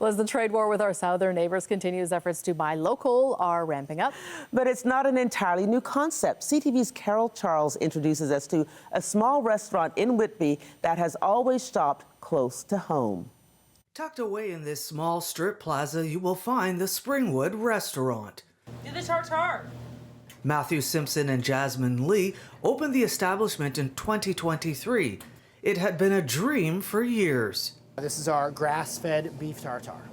Well, as the trade war with our southern neighbors continues, efforts to buy local are ramping up. But it's not an entirely new concept. CTV's Carol Charles introduces us to a small restaurant in Whitby that has always shopped close to home. Tucked away in this small strip plaza, you will find the Springwood Restaurant. Do the tartare. Matthew Simpson and Jasmine Lee opened the establishment in 2023. It had been a dream for years. This is our grass-fed beef tartare.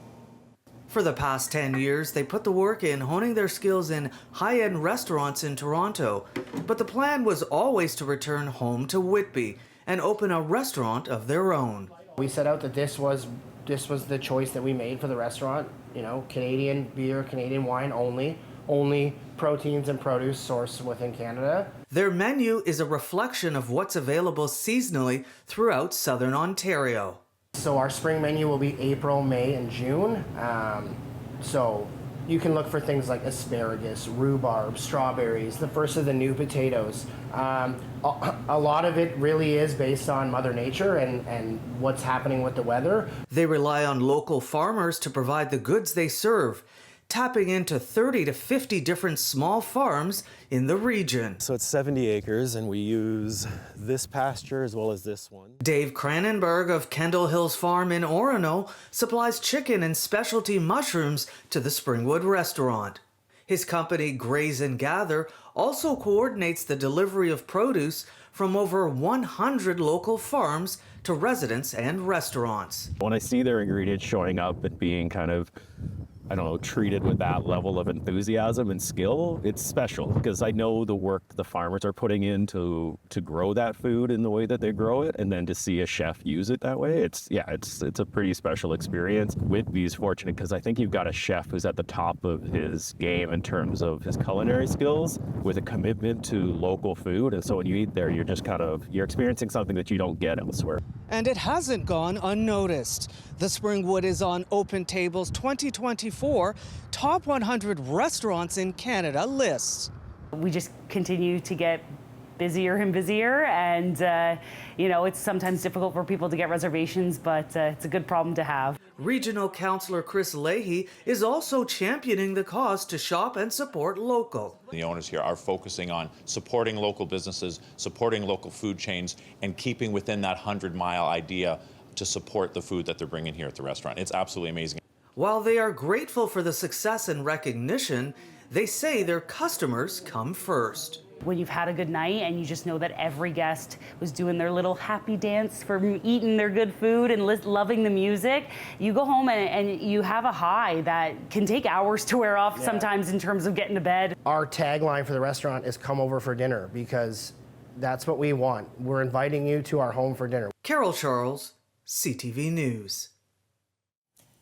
For the past 10 years, they put the work in honing their skills in high-end restaurants in Toronto. But the plan was always to return home to Whitby and open a restaurant of their own. We set out that this was the choice that we made for the restaurant. You know, Canadian beer, Canadian wine only proteins and produce sourced within Canada. Their menu is a reflection of what's available seasonally throughout southern Ontario. So our spring menu will be April, May, and June. So you can look for things like asparagus, rhubarb, strawberries, the first of the new potatoes. A lot of it really is based on Mother Nature and what's happening with the weather. They rely on local farmers to provide the goods they serve, tapping into 30 to 50 different small farms in the region. So it's 70 acres and we use this pasture as well as this one. Dave Cranenberg of Kendal Hills Farm in Orono supplies chicken and specialty mushrooms to the Springwood Restaurant. His company, Graze Gather, also coordinates the delivery of produce from over 100 local farms to residents and restaurants. When I see their ingredients showing up and being kind of, I don't know, treated with that level of enthusiasm and skill, it's special because I know the work the farmers are putting in to grow that food in the way that they grow it, and then to see a chef use it that way, it's a pretty special experience. Whitby's fortunate because I think you've got a chef who's at the top of his game in terms of his culinary skills with a commitment to local food, and so when you eat there, you're experiencing something that you don't get elsewhere. And it hasn't gone unnoticed. The Springwood is on Open Table's 2024 Top 100 Restaurants in Canada list. We just continue to get busier and busier, and it's sometimes difficult for people to get reservations, but it's a good problem to have. Regional Councillor Chris Leahy is also championing the cause to shop and support local. The owners here are focusing on supporting local businesses, supporting local food chains, and keeping within that 100-mile idea to support the food that they're bringing here at the restaurant. It's absolutely amazing. While they are grateful for the success and recognition, they say their customers come first. When you've had a good night and you just know that every guest was doing their little happy dance from eating their good food and loving the music, you go home and you have a high that can take hours to wear off sometimes in terms of getting to bed. Our tagline for the restaurant is "Come over for dinner," because that's what we want. We're inviting you to our home for dinner. Carol Charles, CTV News.